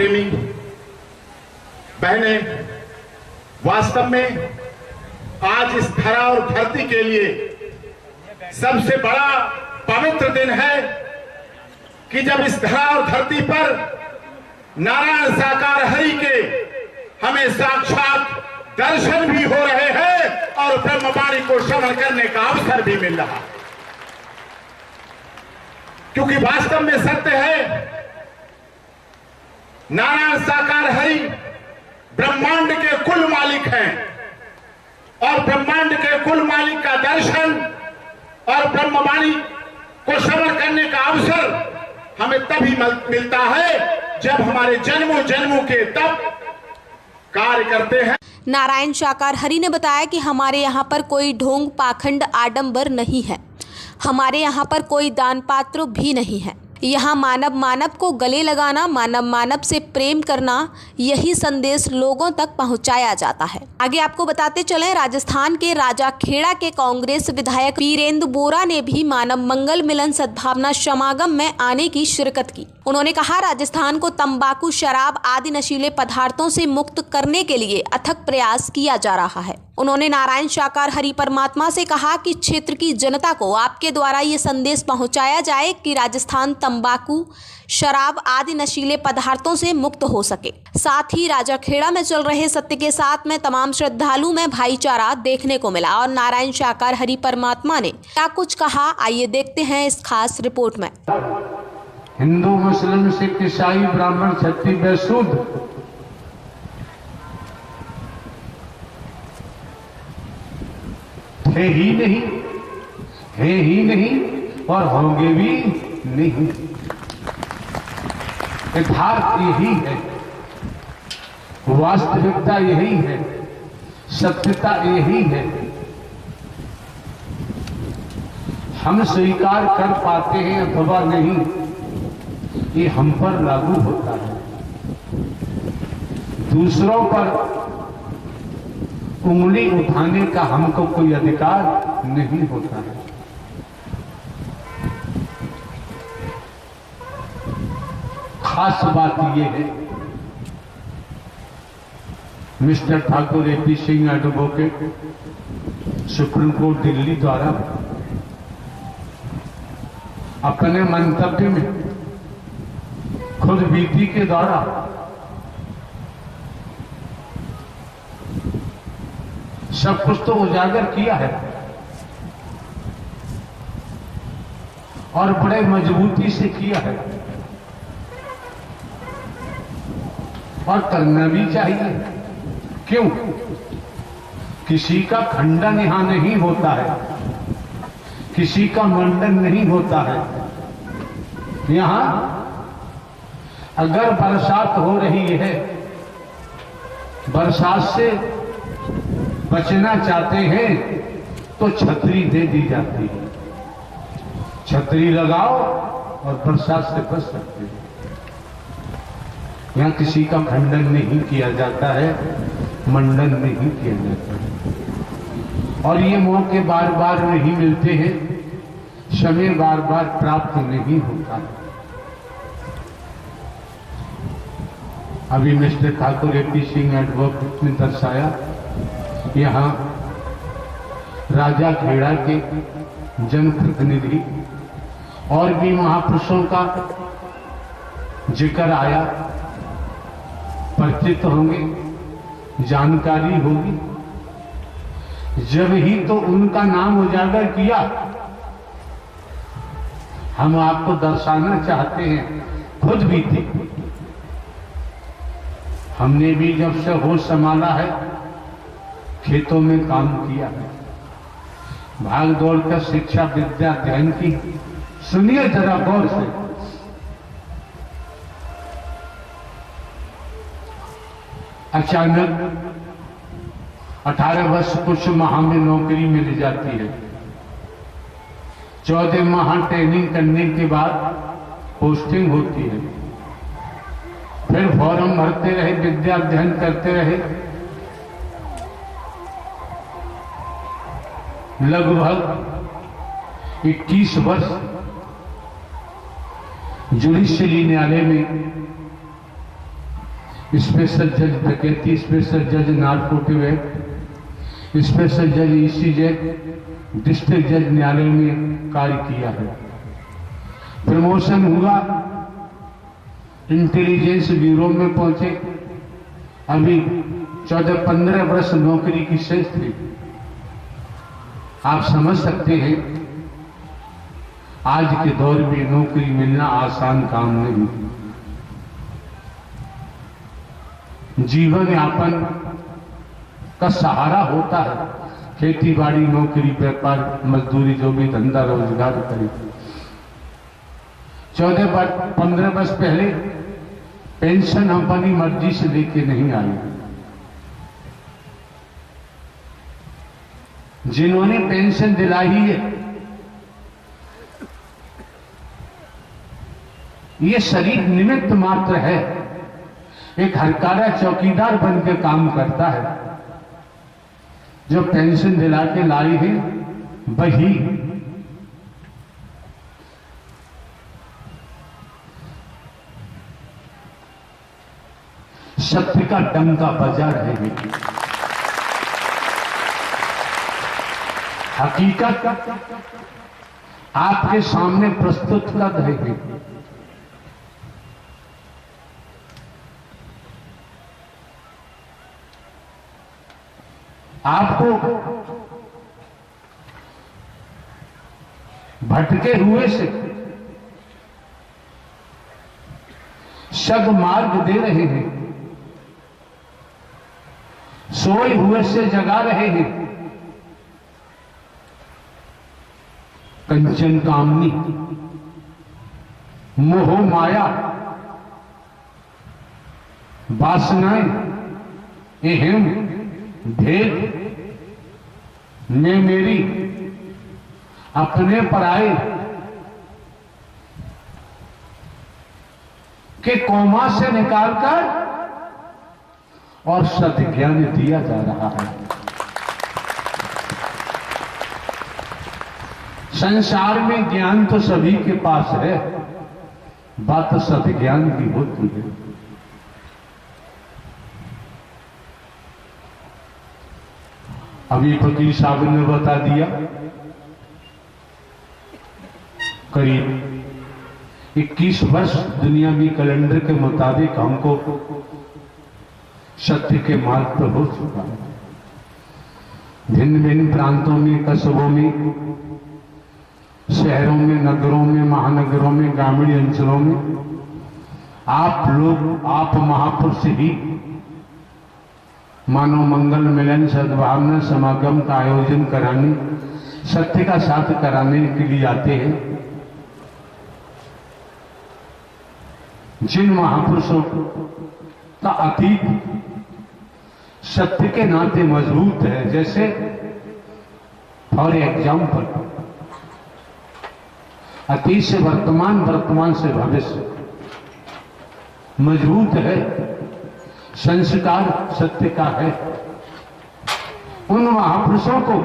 प्रेमी बहने, वास्तव में आज इस धरा और धरती के लिए सबसे बड़ा पवित्र दिन है कि जब इस धरा और धरती पर नारायण साकार हरि के हमें साक्षात दर्शन भी हो रहे हैं और ब्रह्मवाणी को श्रवण करने का अवसर भी मिल रहा है। क्योंकि वास्तव में सत्य है, नारायण साकार हरि ब्रह्मांड के कुल मालिक हैं और ब्रह्मांड के कुल मालिक का दर्शन और ब्रह्मवाणी को श्रवण करने का अवसर हमें तभी मिलता है जब हमारे जन्मों जन्मों के तप कार्य करते हैं। नारायण साकार हरि ने बताया कि हमारे यहाँ पर कोई ढोंग पाखंड आडंबर नहीं है, हमारे यहाँ पर कोई दान पात्र भी नहीं है। यहाँ मानव मानव को गले लगाना, मानव मानव से प्रेम करना, यही संदेश लोगों तक पहुँचाया जाता है। आगे आपको बताते चलें, राजस्थान के राजाखेड़ा के कांग्रेस विधायक वीरेंद्र बोरा ने भी मानव मंगल मिलन सद्भावना समागम में आने की शिरकत की। उन्होंने कहा, राजस्थान को तंबाकू, शराब आदि नशीले पदार्थों से मुक्त करने के लिए अथक प्रयास किया जा रहा है। उन्होंने नारायण साकार हरि परमात्मा से कहा कि क्षेत्र की जनता को आपके द्वारा ये संदेश पहुंचाया जाए कि राजस्थान तंबाकू, शराब आदि नशीले पदार्थों से मुक्त हो सके। साथ ही राजाखेड़ा में चल रहे सत्य के साथ में तमाम श्रद्धालु में भाईचारा देखने को मिला। और नारायण साकार हरि परमात्मा ने क्या कुछ कहा, आइए देखते हैं इस खास रिपोर्ट में। हिंदू, मुस्लिम, सिख, ईसाई, ब्राह्मण, क्षत्रिय, वैश्य, शूद्र थे ही नहीं, है ही नहीं और होंगे भी नहीं। यथार्थ यही है, वास्तविकता यही है, सत्यता यही है। हम स्वीकार कर पाते हैं अथवा नहीं, ये हम पर लागू होता है। दूसरों पर उंगली उठाने का हमको कोई अधिकार नहीं होता है। खास बात यह है, mister Thakur AP Singh advocate, supreme court Delhi द्वारा अपने मंतव्य में खुद बीती के द्वारा सब कुछ तो उजागर किया है और बड़े मजबूती से किया है और करना भी चाहिए। क्यों? किसी का खंडन यहां नहीं होता है, किसी का मंडन नहीं होता है। यहां अगर बरसात हो रही है, बरसात से बचना चाहते हैं तो छतरी दे दी जाती है। छतरी लगाओ और बरसात से बच सकते हैं। यहां किसी का खंडन नहीं किया जाता है, मंडन नहीं किया जाता है। और ये मौके बार बार नहीं मिलते हैं, समय बार बार प्राप्त नहीं होता है। अभी mister Thakur AP Singh advocate ने दर्शाया, यहाँ राजाखेड़ा के जनप्रतिनिधि और भी महापुरुषों का जिक्र आया, परिचित होंगे, जानकारी होगी। जब ही तो उनका नाम उजागर किया, हम आपको दर्शाना चाहते हैं, खुद भी थे। हमने भी जब से होश संभाला है, खेतों में काम किया है, भाग दौड़ कर शिक्षा विद्या अध्ययन की। सुनिए जरा गौर से, अचानक 18 वर्ष कुछ माह में नौकरी मिल जाती है। 14 माह ट्रेनिंग करने के बाद पोस्टिंग होती है। फिर फॉर्म भरते रहे, विद्या अध्ययन करते रहे, लगभग 21 वर्ष जुडिशियल न्यायालय में स्पेशल जज डकैती, स्पेशल जज नारकोटिक एक्ट, स्पेशल जज ECZ, डिस्ट्रिक्ट जज न्यायालय में कार्य किया है। प्रमोशन हुआ, इंटेलिजेंस ब्यूरो में पहुंचे। अभी 14-15 वर्ष नौकरी की शेष थी। आप समझ सकते हैं आज के दौर में नौकरी मिलना आसान काम नहीं। जीवन यापन का सहारा होता है खेती बाड़ी, नौकरी, व्यापार, मजदूरी, जो भी धंधा रोजगार करे। 14-15 वर्ष पहले पेंशन अपनी मर्जी से लेके नहीं आई। जिन्होंने पेंशन दिलाई है, ये शरीर निमित्त मात्र है। एक हरकारा चौकीदार बन के काम करता है। जो पेंशन दिला के लाई है वही सत्य का डंका बजा रहे हैं। हकीकत आपके सामने प्रस्तुत कर रहे हैं। आपको भटके हुए से सग मार्ग दे रहे हैं, सोए हुए से जगा रहे हैं। कंचन कामनी, मोह माया, वासनाएं, अहम, भेद ने मेरी, अपने पराए के कोमा से निकालकर और सत्य ज्ञान दिया जा रहा है। संसार में ज्ञान तो सभी के पास है, बात सत्य ज्ञान की होती है। अभी फकीर साहब ने बता दिया, करीब 21 वर्ष दुनियावी कैलेंडर के मुताबिक हमको सत्य के मार्ग पर हो चुका है। भिन्न भिन्न प्रांतों में, कस्बों में, शहरों में, नगरों में, महानगरों में, ग्रामीण अंचलों में आप लोग, आप महापुरुष ही मानव मंगल, मिलन, सद्भावना समागम का आयोजन कराने, सत्य का साथ कराने के लिए आते हैं। जिन महापुरुषों का अतीत सत्य के नाते मजबूत है, जैसे फॉर एग्जाम्पल अतीत से वर्तमान, वर्तमान से भविष्य मजबूत है, संस्कार सत्य का है, उन महापुरुषों को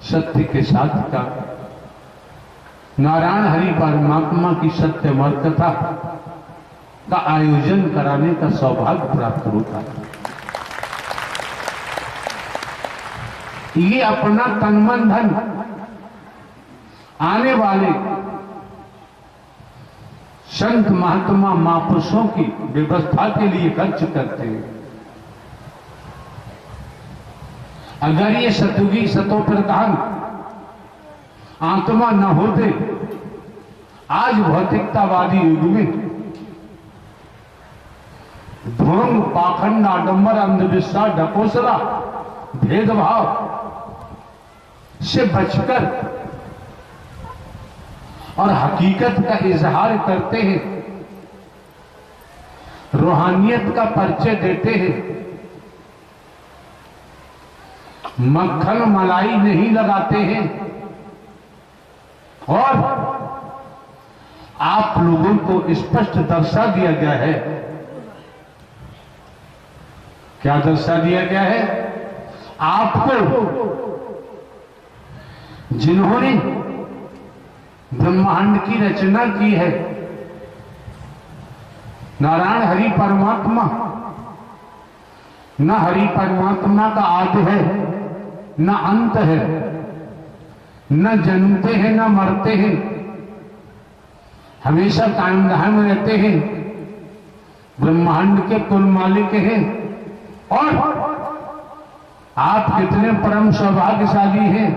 सत्य के साथ का नारायण हरि परमात्मा की सत्यमर कथा का आयोजन कराने का सौभाग्य प्राप्त होता है। ये अपना तन मन धन आने वाले संत महात्मा महापुरुषों की व्यवस्था के लिए खर्च करते हैं। अगर ये सतयुगी सतोप्रधान आत्मा न होते, आज भौतिकतावादी युग में ढोंग, पाखंड, आडंबर, अंधविश्वास, ढकोसला, भेदभाव से बचकर और हकीकत का इजहार करते हैं, रूहानियत का परिचय देते हैं, मक्खन मलाई नहीं लगाते हैं और आप लोगों को स्पष्ट दर्शा दिया गया है। क्या दर्शा दिया गया है? आपको जिन्होंने ब्रह्मांड की रचना की है, नारायण हरि परमात्मा, न हरि परमात्मा का आदि है न अंत है, न जन्मते हैं न मरते हैं, हमेशा कायम धाम रहते हैं, ब्रह्मांड के कुल मालिक हैं। और आप कितने परम सौभाग्यशाली हैं।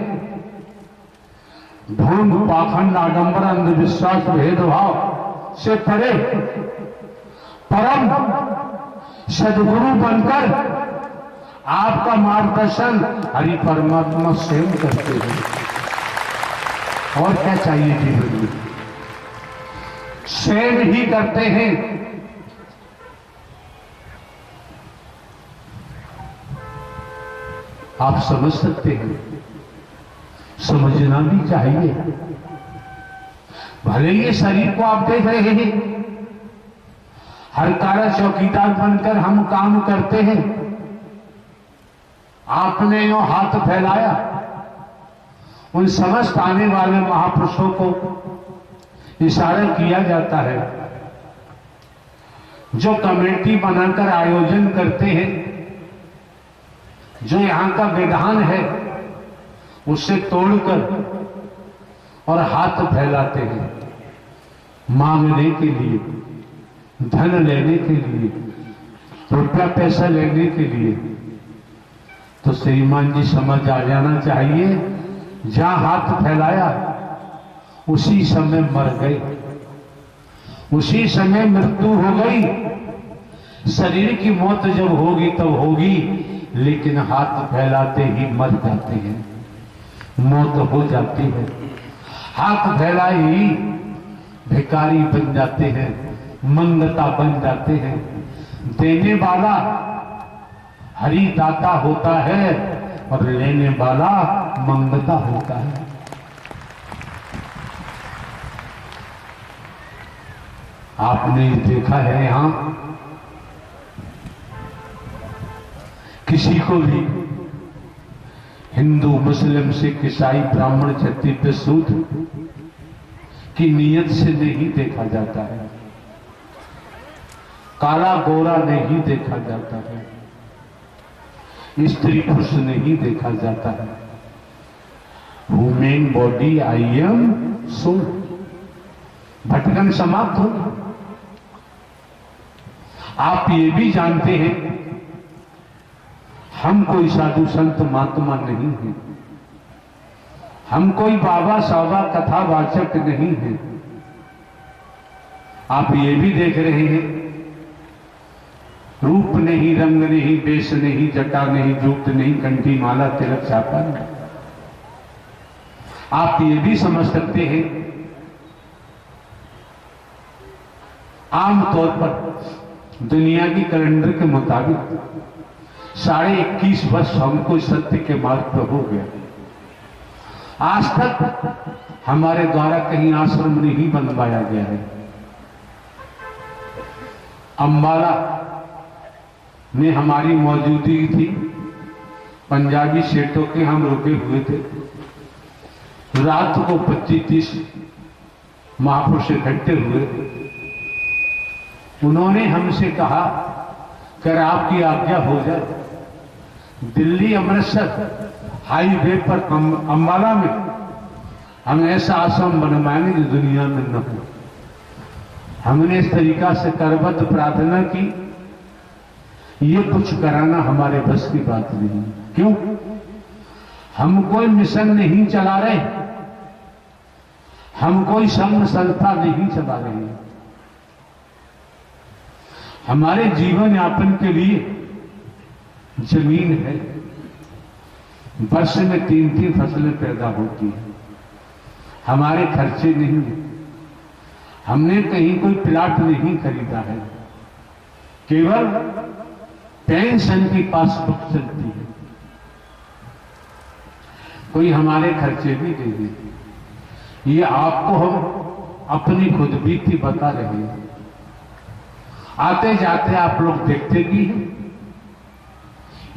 ढोंग पाखंड आडंबर अंधविश्वास भेदभाव से परे परम सदगुरु बनकर आपका मार्गदर्शन हरि परमात्मा स्वयं करते हैं। और क्या चाहिए जीवन में, स्वयं ही करते हैं। आप समझ सकते हैं, समझना भी चाहिए। भले ये शरीर को आप देख रहे हैं, हर कार्य चौकीदार बनकर हम काम करते हैं। आपने यो हाथ फैलाया, उन समस्त आने वाले महापुरुषों को इशारा किया जाता है, जो कमेटी बनाकर आयोजन करते हैं, जो यहां का विधान है उससे तोड़कर और हाथ फैलाते हैं, मांगने के लिए, धन लेने के लिए, रुपया पैसा लेने के लिए। तो श्रीमान जी समझ आ जाना चाहिए, जहां हाथ फैलाया उसी समय मर गए, उसी समय मृत्यु हो गई। शरीर की मौत जब होगी तब होगी, लेकिन हाथ फैलाते ही मर जाते हैं, मौत हो जाती है। हाथ फैलाए ही भिखारी बन जाते हैं, मंगता बन जाते हैं। देने वाला हरि दाता होता है और लेने वाला मंगता होता है। आपने देखा है, यहां किसी को भी हिंदू, मुस्लिम, सिख, ईसाई, ब्राह्मण, क्षत्रिय, शूद्र की नीयत से नहीं देखा जाता है, काला गोरा नहीं देखा जाता है, स्त्री पुरुष नहीं देखा जाता है। Human body I am soul. भटकन समाप्त हो। आप ये भी जानते हैं, हम कोई साधु संत महात्मा नहीं है, हम कोई बाबा साबा कथावाचक नहीं है। आप ये भी देख रहे हैं, रूप नहीं, रंग नहीं, वेश नहीं, जटा नहीं, जूत नहीं, कंठी माला तिलक छापा नहीं। आप ये भी समझ सकते हैं, आमतौर पर दुनिया की कैलेंडर के मुताबिक 21.5 वर्ष हमको सत्य के मार्ग पर हो गया। आज तक हमारे द्वारा कहीं आश्रम नहीं बनवाया गया है। अंबाला में हमारी मौजूदगी थी, पंजाबी सेठों के हम रुके हुए थे। रात को 25-30 महापुरुष इकट्ठे हुए। उन्होंने हमसे कहा, अगर आपकी आज्ञा हो जाए, दिल्ली अमृतसर हाईवे पर अंबाला में हम ऐसा आश्रम बनवाएंगे जो दुनिया में न हो। हमने इस तरीका से करबद्ध प्रार्थना की। ये कुछ कराना हमारे बस की बात नहीं। क्यों? हम कोई मिशन नहीं चला रहे, हम कोई संघ संस्था नहीं चला रहे। हमारे जीवन यापन के लिए जमीन है, वर्ष में 3-3 फसलें पैदा होती हैं। हमारे खर्चे नहीं है, हमने कहीं कोई प्लाट नहीं खरीदा है, केवल पेंशन की पासबुक चलती है। कोई हमारे खर्चे भी नहीं देते। ये आपको हम अपनी खुद बीती बता रहे हैं। आते जाते आप लोग देखते भी हैं,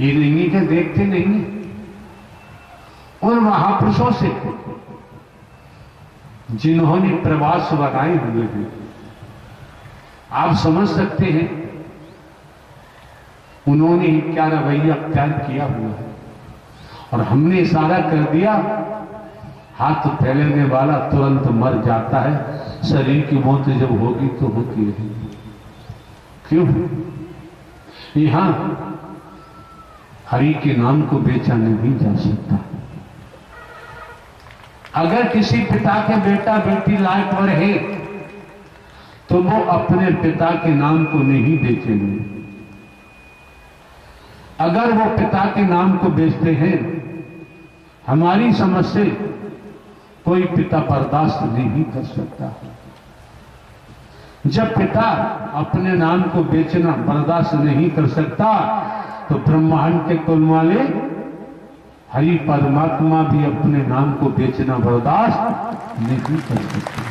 ये नहीं कि देखते नहीं। उन महापुरुषों से जिन्होंने प्रवास बनाए हुए हैं, आप समझ सकते हैं उन्होंने क्या रवैया अख्तियार किया हुआ है। और हमने इशारा कर दिया, हाथ फैलाने वाला तुरंत मर जाता है। शरीर की मौत जब होगी तो होती रहेगी। क्यों? यहां हरि के नाम को बेचा नहीं जा सकता। अगर किसी पिता के बेटा बेटी लायक पर है तो वो अपने पिता के नाम को नहीं बेचेंगे। अगर वो पिता के नाम को बेचते हैं, हमारी समझ से कोई पिता बर्दाश्त नहीं कर सकता। जब पिता अपने नाम को बेचना बर्दाश्त नहीं कर सकता तो ब्रह्मांड के कुल वाले हरि परमात्मा भी अपने नाम को बेचना बर्दाश्त नहीं कर सकते।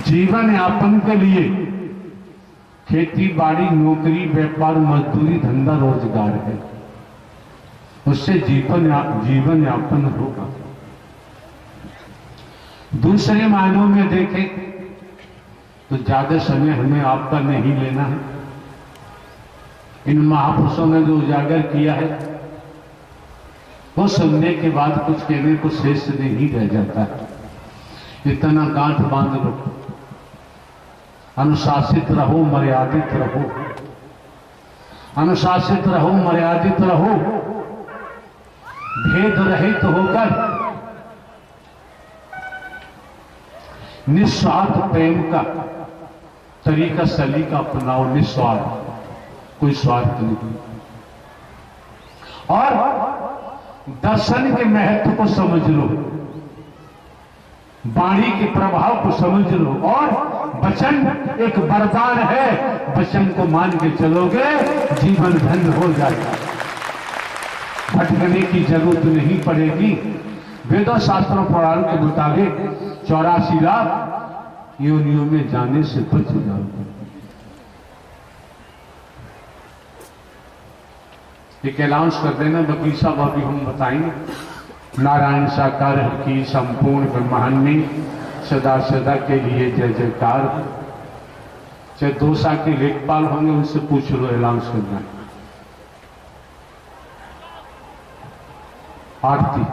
जीवन यापन के लिए खेती बाड़ी, नौकरी, व्यापार, मजदूरी, धंधा, रोजगार है, उससे जीवन यापन होगा। दूसरे मायनों में देखें तो ज्यादा समय हमें आपका नहीं लेना है। इन महापुरुषों ने जो उजागर किया है वो सुनने के बाद कुछ कहने को शेष नहीं रह जाता है। इतना गांठ बांध लो, अनुशासित रहो, मर्यादित रहो, अनुशासित रहो, मर्यादित रहो, भेद रहित होकर निस्वार्थ प्रेम का तरीका सलीका अपनाओ। निस्वार्थ, कोई स्वार्थ नहीं। और दर्शन के महत्व को समझ लो, वाणी के प्रभाव को समझ लो। और वचन एक वरदान है, वचन को मान के चलोगे जीवन धन्य हो जाएगा। भटकने की जरूरत नहीं पड़ेगी। वेदों शास्त्रों पुराण के मुताबिक 84 लाख योनियों में जाने से बच जाओगे। एक अनाउंस कर देना, वकील साहब अभी हम बताएंगे। नारायण साकार की संपूर्ण ब्रह्मांड में सदा सदा के लिए जय जयकार। चाहे दोसा के लेखपाल होंगे उनसे पूछ लो, अनाउंस करना। आरती